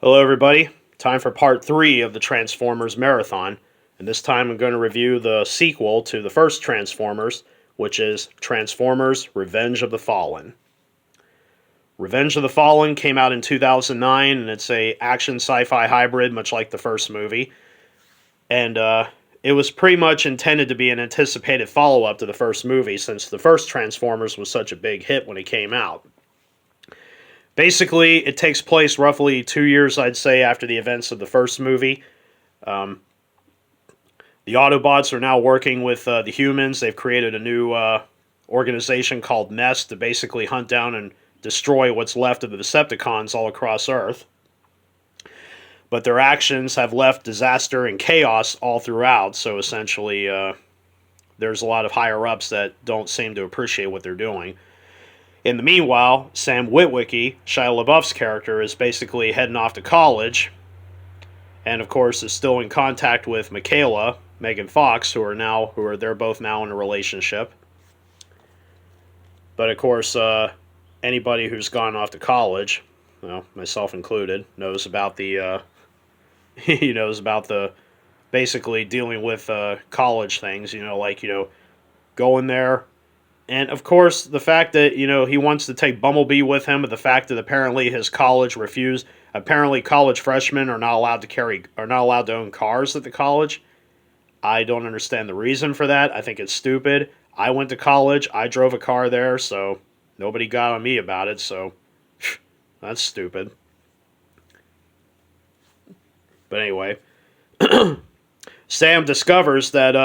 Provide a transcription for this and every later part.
Hello, everybody. Time for part 3 of the Transformers Marathon. And this time I'm going to review the sequel to the first Transformers, which is Transformers Revenge of the Fallen. Revenge of the Fallen came out in 2009, and it's a action sci-fi hybrid, much like the first movie. And it was pretty much intended to be an anticipated follow-up to the first movie, since the first Transformers was such a big hit when it came out. Basically, it takes place roughly 2 years, I'd say, after the events of the first movie. The Autobots are now working with the humans. They've created a new organization called Nest to basically hunt down and destroy what's left of the Decepticons all across Earth. But their actions have left disaster and chaos all throughout, so essentially there's a lot of higher-ups that don't seem to appreciate what they're doing. In the meanwhile, Sam Witwicky, Shia LaBeouf's character, is basically heading off to college, and of course is still in contact with Michaela, Megan Fox, they're both now in a relationship. But of course, anybody who's gone off to college, well, myself included, knows about the he knows about the basically dealing with college things. Going there. And of course, the fact that he wants to take Bumblebee with him, but the fact that apparently his college refused. Apparently, college freshmen are not allowed to own cars at the college. I don't understand the reason for that. I think it's stupid. I went to college. I drove a car there, so nobody got on me about it. So that's stupid. But anyway, Sam discovers that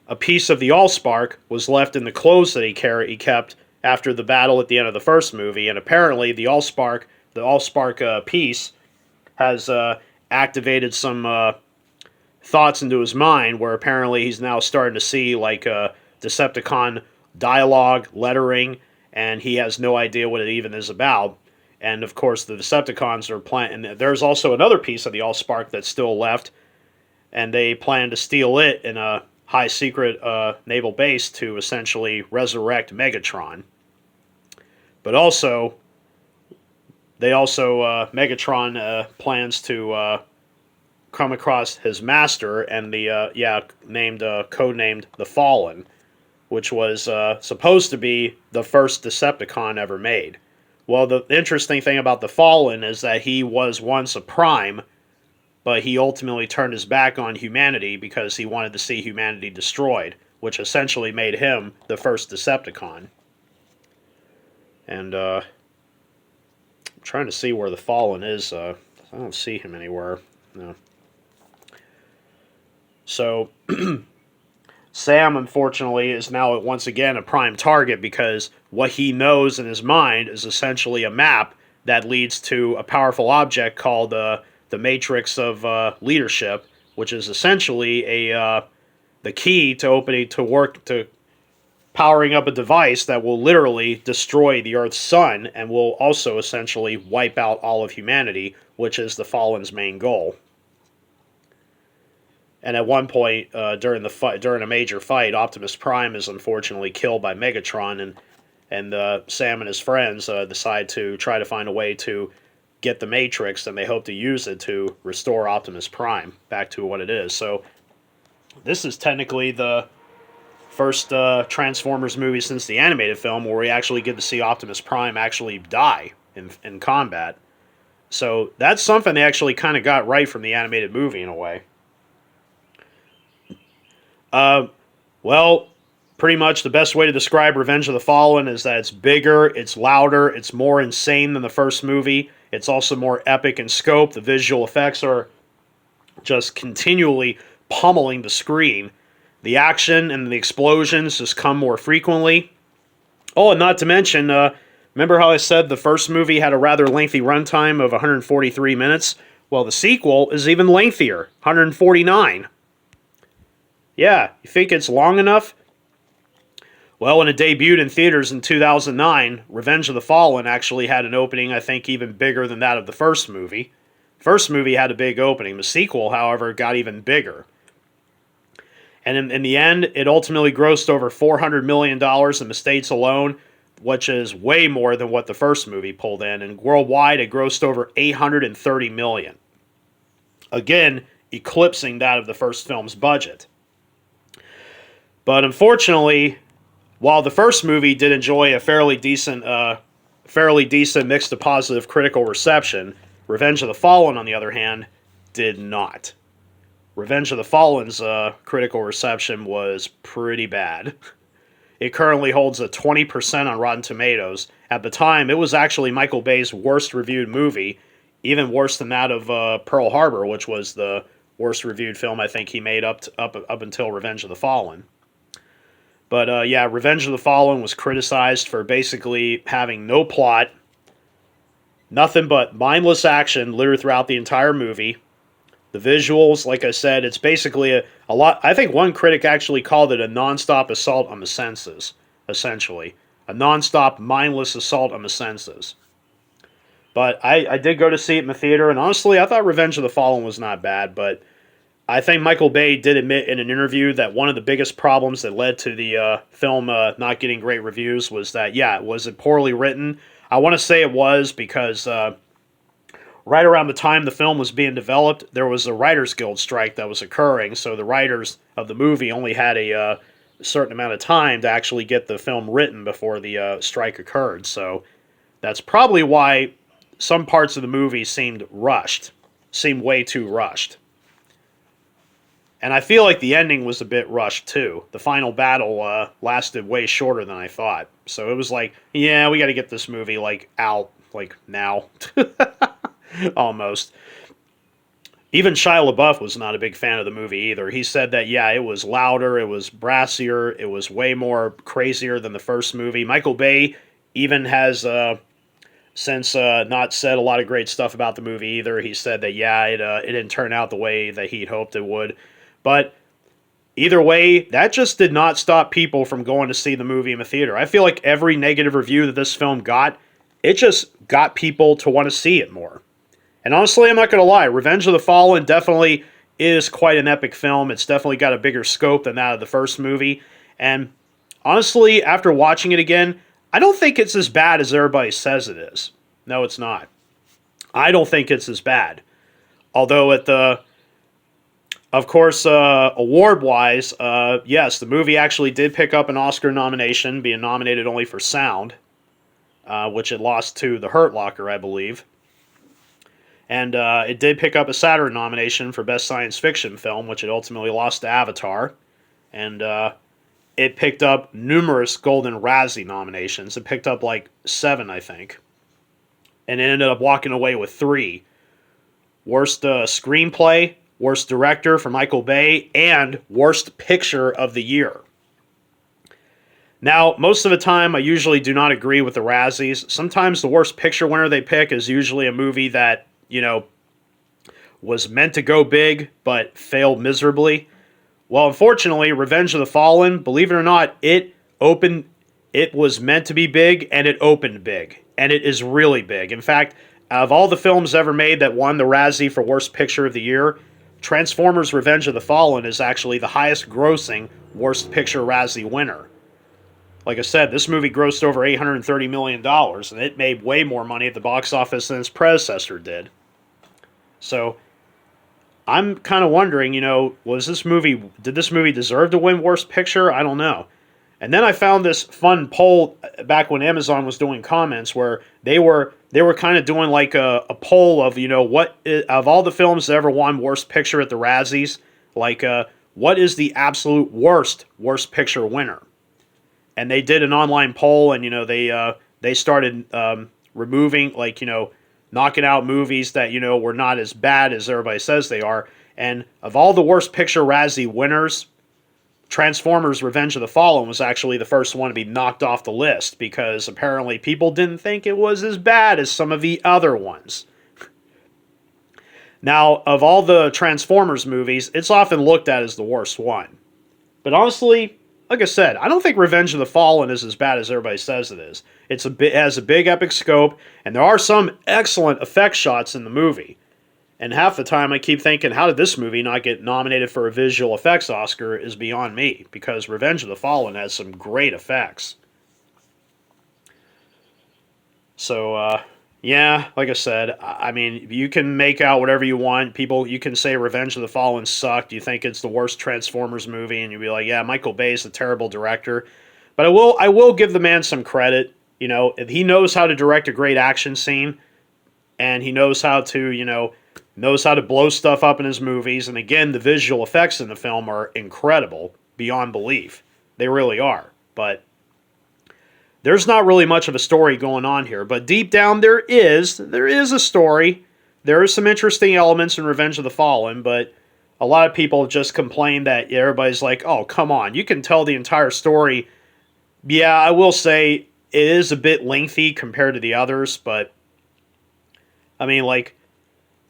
a piece of the Allspark was left in the clothes that he kept after the battle at the end of the first movie, and apparently the Allspark piece has activated some thoughts into his mind, where apparently he's now starting to see like Decepticon dialogue, lettering, and he has no idea what it even is about. And of course, the Decepticons are planning. There's also another piece of the Allspark that's still left, and they plan to steal it in a high secret naval base to essentially resurrect Megatron. But also, Megatron plans to come across his master and the codenamed the Fallen, which was supposed to be the first Decepticon ever made. Well, the interesting thing about the Fallen is that he was once a Prime, but he ultimately turned his back on humanity because he wanted to see humanity destroyed, which essentially made him the first Decepticon. And I'm trying to see where the Fallen is. I don't see him anywhere. No. So, Sam, unfortunately, is now once again a prime target because what he knows in his mind is essentially a map that leads to a powerful object called the Matrix of Leadership, which is essentially the key to powering up a device that will literally destroy the Earth's sun and will also essentially wipe out all of humanity, which is the Fallen's main goal. And at one point during a major fight, Optimus Prime is unfortunately killed by Megatron, and Sam and his friends decide to try to find a way to get the Matrix, and they hope to use it to restore Optimus Prime back to what it is. So this is technically the first Transformers movie since the animated film where we actually get to see Optimus Prime actually die in combat. So that's something they actually kind of got right from the animated movie in a way. Well, pretty much the best way to describe Revenge of the Fallen is that it's bigger, it's louder, it's more insane than the first movie. It's also more epic in scope. The visual effects are just continually pummeling the screen. The action and the explosions just come more frequently. Oh, and not to mention, remember how I said the first movie had a rather lengthy runtime of 143 minutes? Well, the sequel is even lengthier, 149. Yeah, you think it's long enough? Well, when it debuted in theaters in 2009, Revenge of the Fallen actually had an opening, I think, even bigger than that of the first movie. First movie had a big opening. The sequel, however, got even bigger. And in the end, it ultimately grossed over $400 million in the States alone, which is way more than what the first movie pulled in. And worldwide, it grossed over $830 million. again, eclipsing that of the first film's budget. But unfortunately, while the first movie did enjoy a fairly decent mix of positive critical reception, Revenge of the Fallen, on the other hand, did not. Revenge of the Fallen's critical reception was pretty bad. It currently holds a 20% on Rotten Tomatoes. At the time, it was actually Michael Bay's worst reviewed movie, even worse than that of Pearl Harbor, which was the worst reviewed film I think he made up until Revenge of the Fallen. But yeah, Revenge of the Fallen was criticized for basically having no plot, nothing but mindless action littered throughout the entire movie. The visuals, like I said, it's basically a lot. I think one critic actually called it a nonstop assault on the senses, essentially. A nonstop, mindless assault on the senses. But I did go to see it in the theater, and honestly, I thought Revenge of the Fallen was not bad, but I think Michael Bay did admit in an interview that one of the biggest problems that led to the film not getting great reviews was that, yeah, was it poorly written? I want to say it was because right around the time the film was being developed, there was a Writers Guild strike that was occurring, so the writers of the movie only had a certain amount of time to actually get the film written before the strike occurred. So that's probably why some parts of the movie seemed way too rushed. And I feel like the ending was a bit rushed, too. The final battle lasted way shorter than I thought. So it was like, yeah, we got to get this movie, out, now. Almost. Even Shia LaBeouf was not a big fan of the movie either. He said that, yeah, it was louder, it was brassier, it was way more crazier than the first movie. Michael Bay even has since not said a lot of great stuff about the movie either. He said that, yeah, it didn't turn out the way that he'd hoped it would. But either way, that just did not stop people from going to see the movie in the theater. I feel like every negative review that this film got, it just got people to want to see it more. And honestly, I'm not going to lie, Revenge of the Fallen definitely is quite an epic film. It's definitely got a bigger scope than that of the first movie. And honestly, after watching it again, I don't think it's as bad as everybody says it is. No, it's not. I don't think it's as bad. Although of course, award-wise, yes, the movie actually did pick up an Oscar nomination, being nominated only for sound, which it lost to The Hurt Locker, I believe. And it did pick up a Saturn nomination for Best Science Fiction Film, which it ultimately lost to Avatar. And it picked up numerous Golden Razzie nominations. It picked up 7, I think. And it ended up walking away with 3. Worst Screenplay, Worst Director for Michael Bay, and Worst Picture of the Year. Now, most of the time, I usually do not agree with the Razzies. Sometimes the Worst Picture winner they pick is usually a movie that, was meant to go big, but failed miserably. Well, unfortunately, Revenge of the Fallen, believe it or not, it was meant to be big, and it opened big. And it is really big. In fact, out of all the films ever made that won the Razzie for Worst Picture of the Year, Transformers Revenge of the Fallen is actually the highest grossing Worst Picture Razzie winner. Like I said, this movie grossed over $830 million, and it made way more money at the box office than its predecessor did. So, I'm kind of wondering, did this movie deserve to win Worst Picture? I don't know. And then I found this fun poll back when Amazon was doing comments where they were kind of doing a poll of, what of all the films that ever won Worst Picture at the Razzies, what is the absolute worst Picture winner? And they did an online poll, and they started removing knocking out movies that were not as bad as everybody says they are. And of all the Worst Picture Razzie winners, Transformers Revenge of the Fallen was actually the first one to be knocked off the list because apparently people didn't think it was as bad as some of the other ones. Now, of all the Transformers movies, it's often looked at as the worst one. But honestly, like I said, I don't think Revenge of the Fallen is as bad as everybody says it is. It has a big epic scope, and there are some excellent effect shots in the movie. And half the time I keep thinking, how did this movie not get nominated for a visual effects Oscar is beyond me, because Revenge of the Fallen has some great effects. So, Yeah, like I said, I mean, you can make out whatever you want. People, you can say Revenge of the Fallen sucked. You think it's the worst Transformers movie, and you'll be like, yeah, Michael Bay's a terrible director. But I will give the man some credit. You know, he knows how to direct a great action scene, and he knows how to, knows how to blow stuff up in his movies. And again, the visual effects in the film are incredible beyond belief. They really are. But there's not really much of a story going on here, but deep down there is a story. There are some interesting elements in Revenge of the Fallen, but a lot of people just complain that everybody's like, "Oh, come on, you can tell the entire story." Yeah, I will say it is a bit lengthy compared to the others, but I mean, like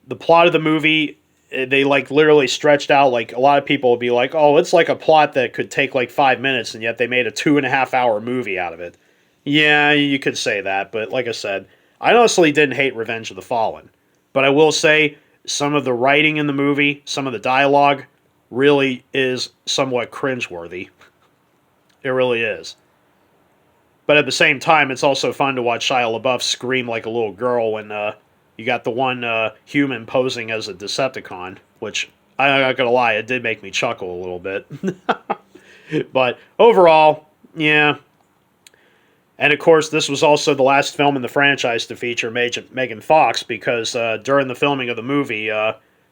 the plot of the movie, they like literally stretched out. Like a lot of people would be like, "Oh, it's like a plot that could take like 5 minutes," and yet they made a 2.5 hour movie out of it. Yeah, you could say that, but like I said, I honestly didn't hate Revenge of the Fallen. But I will say some of the writing in the movie, some of the dialogue, really is somewhat cringeworthy. It really is. But at the same time, it's also fun to watch Shia LaBeouf scream like a little girl when you got the one human posing as a Decepticon, which I'm not gonna lie, it did make me chuckle a little bit. But overall, yeah, and of course, this was also the last film in the franchise to feature Megan Fox because during the filming of the movie,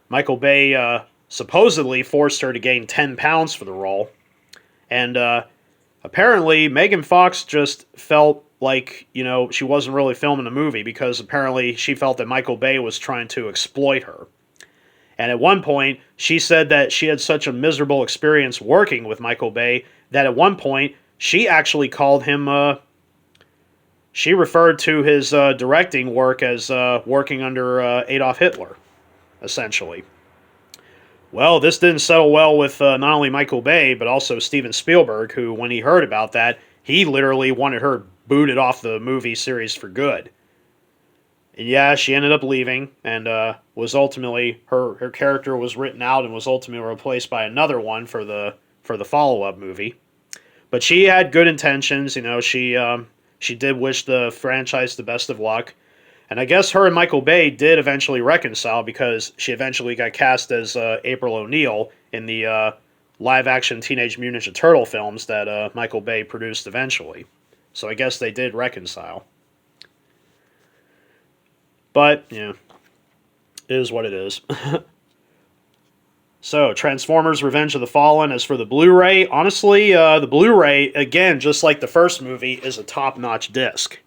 Michael Bay supposedly forced her to gain 10 pounds for the role. And apparently, Megan Fox just felt like, she wasn't really filming a movie because apparently she felt that Michael Bay was trying to exploit her. And at one point, she said that she had such a miserable experience working with Michael Bay that at one point, she actually called him. She referred to his directing work as working under Adolf Hitler, essentially. Well, this didn't settle well with not only Michael Bay, but also Steven Spielberg, who, when he heard about that, he literally wanted her booted off the movie series for good. And yeah, she ended up leaving, and was ultimately, her character was written out and was ultimately replaced by another one for the follow-up movie. But she had good intentions, she did wish the franchise the best of luck. And I guess her and Michael Bay did eventually reconcile because she eventually got cast as April O'Neil in the live-action Teenage Mutant Ninja Turtle films that Michael Bay produced eventually. So I guess they did reconcile. But, yeah, it is what it is. So, Transformers Revenge of the Fallen. As for the Blu-ray, honestly, the Blu-ray, again, just like the first movie, is a top-notch disc.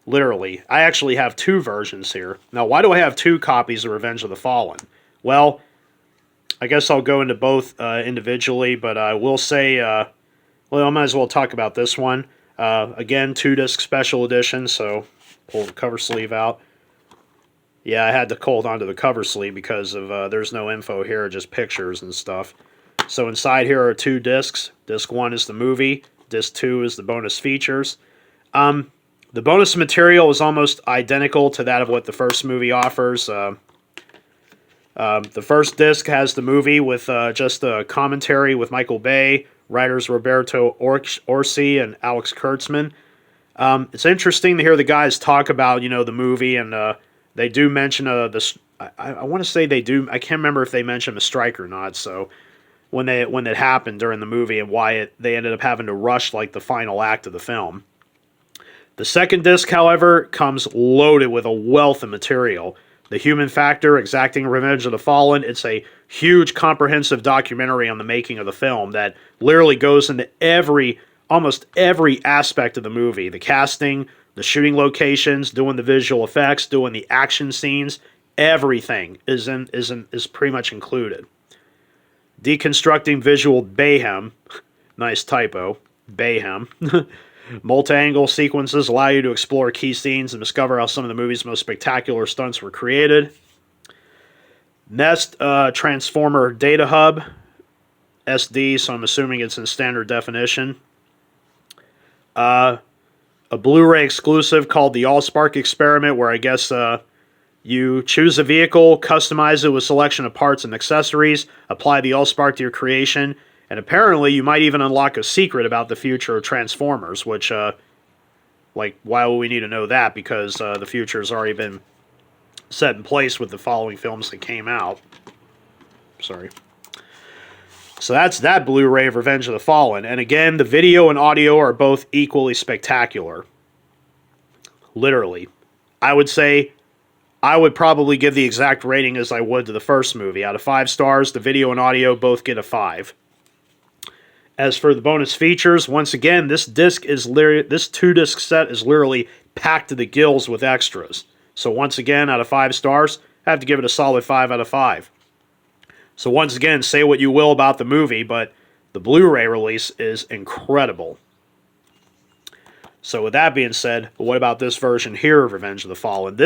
Literally. I actually have two versions here. Now, why do I have two copies of Revenge of the Fallen? Well, I guess I'll go into both individually, but I will say, well, I might as well talk about this one. Again, two-disc special edition, so pull the cover sleeve out. Yeah, I had to hold onto the cover sleeve because of there's no info here, just pictures and stuff. So inside here are two discs. Disc 1 is the movie. Disc 2 is the bonus features. The bonus material is almost identical to that of what the first movie offers. The first disc has the movie with just a commentary with Michael Bay, writers Roberto Orci and Alex Kurtzman. It's interesting to hear the guys talk about, the movie, and they do mention I want to say they do. I can't remember if they mentioned a strike or not. So when it happened during the movie and why they ended up having to rush like the final act of the film. The second disc, however, comes loaded with a wealth of material. The Human Factor, Exacting Revenge of the Fallen. It's a huge, comprehensive documentary on the making of the film that literally goes into almost every aspect of the movie. The casting, the shooting locations, doing the visual effects, doing the action scenes, everything is pretty much included. Deconstructing Visual Bayhem, nice typo, Bayhem. Multi-angle sequences allow you to explore key scenes and discover how some of the movie's most spectacular stunts were created. Nest Transformer Data Hub, SD, so I'm assuming it's in standard definition. A Blu-ray exclusive called the Allspark Experiment, where I guess you choose a vehicle, customize it with a selection of parts and accessories, apply the Allspark to your creation, and apparently you might even unlock a secret about the future of Transformers, which Like, why would we need to know that? Because the future has already been set in place with the following films that came out. Sorry. So that's that Blu-ray of Revenge of the Fallen. And again, the video and audio are both equally spectacular. Literally. I would say I would probably give the exact rating as I would to the first movie. Out of 5 stars, the video and audio both get a 5. As for the bonus features, once again, this 2-disc set is literally packed to the gills with extras. So once again, out of 5 stars, I have to give it a solid 5 out of 5. So once again, say what you will about the movie, but the Blu-ray release is incredible. So with that being said, what about this version here of Revenge of the Fallen?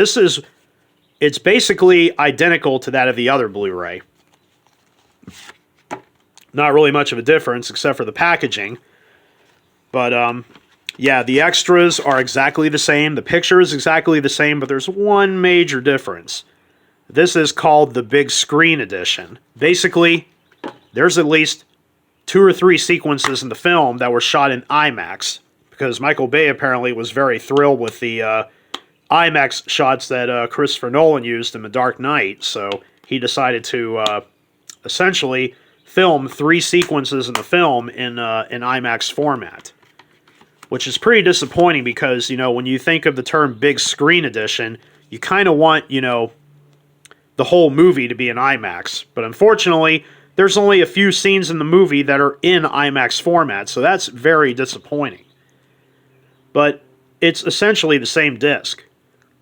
It's basically identical to that of the other Blu-ray. Not really much of a difference except for the packaging. But yeah, the extras are exactly the same. The picture is exactly the same, but there's one major difference. This is called the Big Screen Edition. Basically, there's at least 2 or 3 sequences in the film that were shot in IMAX, because Michael Bay apparently was very thrilled with the IMAX shots that Christopher Nolan used in The Dark Knight, so he decided to essentially film 3 sequences in the film in IMAX format, which is pretty disappointing because, you know, when you think of the term Big Screen Edition, you kind of want, you know, the whole movie to be in IMAX. But unfortunately, there's only a few scenes in the movie that are in IMAX format, so that's very disappointing. But it's essentially the same disc.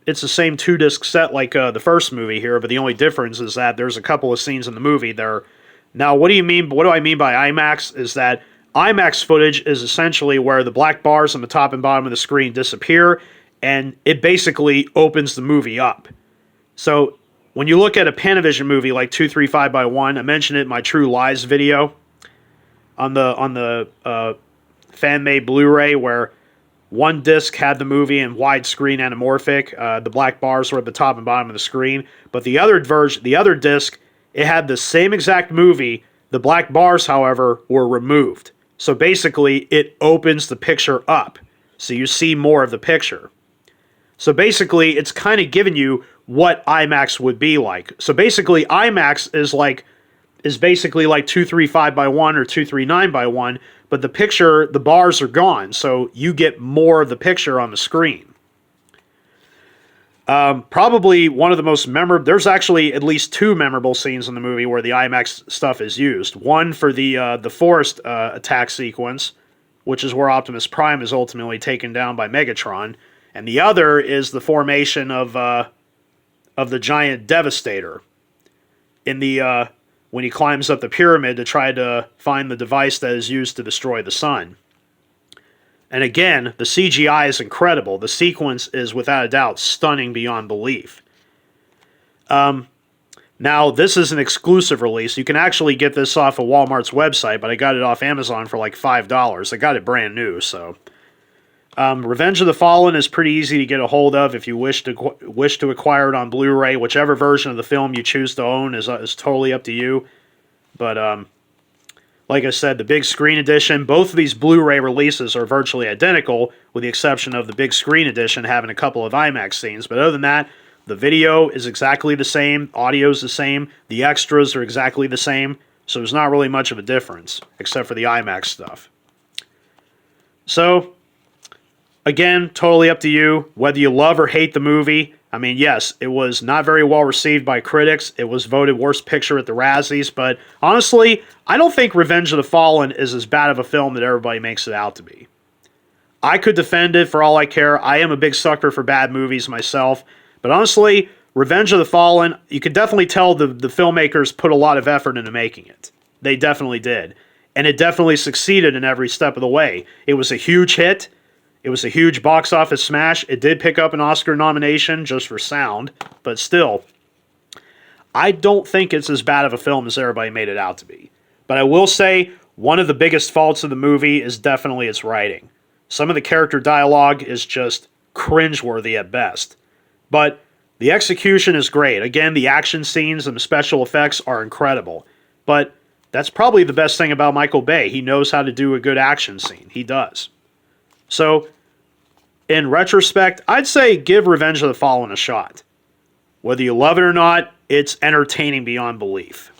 It's the same 2-disc set like the first movie here, but the only difference is that there's a couple of scenes in the movie that are... Now, what do I mean by IMAX? Is that IMAX footage is essentially where the black bars on the top and bottom of the screen disappear, and it basically opens the movie up. So when you look at a Panavision movie like 235x1, I mentioned it in my True Lies video on the fan-made Blu-ray, where one disc had the movie in widescreen anamorphic. The black bars were at the top and bottom of the screen, but the other disc, it had the same exact movie. The black bars, however, were removed. So basically, it opens the picture up, so you see more of the picture. So basically, it's kind of giving you what IMAX would be like. So basically, IMAX is basically like 235x1 or 239x1, but the picture, the bars are gone, so you get more of the picture on the screen. Probably one of the most memorable... There's actually at least 2 memorable scenes in the movie where the IMAX stuff is used. One for the forest attack sequence, which is where Optimus Prime is ultimately taken down by Megatron, and the other is the formation of the giant Devastator in the when he climbs up the pyramid to try to find the device that is used to destroy the sun. And again, the CGI is incredible. The sequence is, without a doubt, stunning beyond belief. Now, this is an exclusive release. You can actually get this off of Walmart's website, but I got it off Amazon for like $5. I got it brand new, so... Revenge of the Fallen is pretty easy to get a hold of if you wish to acquire it on Blu-ray. Whichever version of the film you choose to own is totally up to you. But, like I said, the Big Screen Edition, both of these Blu-ray releases are virtually identical, with the exception of the Big Screen Edition having a couple of IMAX scenes. But other than that, the video is exactly the same, audio is the same, the extras are exactly the same, so there's not really much of a difference, except for the IMAX stuff. So, again, totally up to you, whether you love or hate the movie. I mean, yes, it was not very well received by critics. It was voted worst picture at the Razzies, but honestly, I don't think Revenge of the Fallen is as bad of a film that everybody makes it out to be. I could defend it for all I care. I am a big sucker for bad movies myself, but honestly, Revenge of the Fallen, you could definitely tell the filmmakers put a lot of effort into making it. They definitely did. And it definitely succeeded in every step of the way. It was a huge hit. It was a huge box office smash. It did pick up an Oscar nomination just for sound, but still, I don't think it's as bad of a film as everybody made it out to be. But I will say, one of the biggest faults of the movie is definitely its writing. Some of the character dialogue is just cringeworthy at best. But the execution is great. Again, the action scenes and the special effects are incredible. But that's probably the best thing about Michael Bay. He knows how to do a good action scene. He does. So, in retrospect, I'd say give Revenge of the Fallen a shot. Whether you love it or not, it's entertaining beyond belief.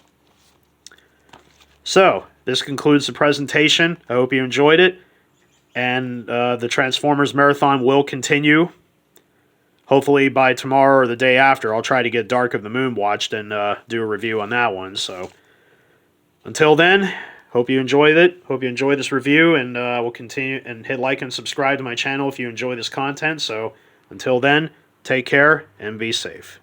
So, this concludes the presentation. I hope you enjoyed it. And the Transformers Marathon will continue. Hopefully by tomorrow or the day after, I'll try to get Dark of the Moon watched and do a review on that one. So, until then, hope you enjoyed it. Hope you enjoyed this review, and we'll continue and hit like and subscribe to my channel if you enjoy this content. So, until then, take care and be safe.